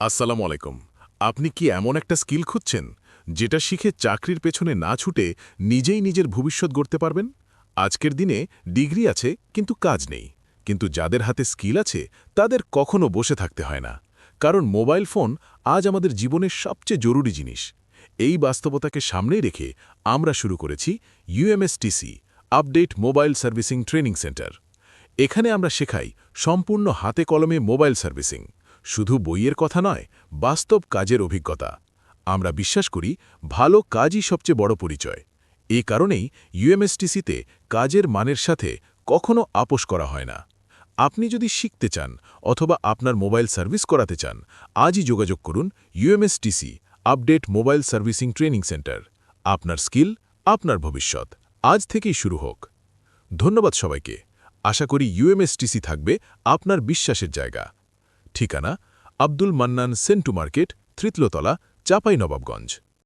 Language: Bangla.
আসসালামু আলাইকুম। আপনি কি এমন একটা স্কিল খুঁজছেন যেটা শিখে চাকরির পেছনে না ছুটে নিজেই নিজের ভবিষ্যৎ গড়তে পারবেন? আজকের দিনে ডিগ্রি আছে কিন্তু কাজ নেই, কিন্তু যাদের হাতে স্কিল আছে তাদের কখনো বসে থাকতে হয় না। কারণ মোবাইল ফোন আজ আমাদের জীবনের সবচেয়ে জরুরি জিনিস। এই বাস্তবতাকে সামনে রেখে আমরা শুরু করেছি UMSTC update mobile servicing training centre. এখানে আমরা শেখাই সম্পূর্ণ হাতে কলমে মোবাইল সার্ভিসিং, শুধু বইয়ের কথা নয়, বাস্তব কাজের অভিজ্ঞতা। আমরা বিশ্বাস করি ভালো কাজই সবচেয়ে বড় পরিচয়। এই কারণেই ইউএমএসটিসিতে কাজের মানের সাথে কখনো আপোষ করা হয় না। আপনি যদি শিখতে চান অথবা আপনার মোবাইল সার্ভিস করাতে চান, আজই যোগাযোগ করুন UMSTC update mobile servicing training centre. আপনার স্কিল, আপনার ভবিষ্যৎ আজ থেকেই শুরু হোক। ধন্যবাদ সবাইকে। আশা করি ইউএমএসটিসি থাকবে আপনার বিশ্বাসের জায়গা। ঠিকানা: আব্দুল মান্নান সেন্টু মার্কেট, তৃতীয়তলা, চাঁপাইনবাবগঞ্জ।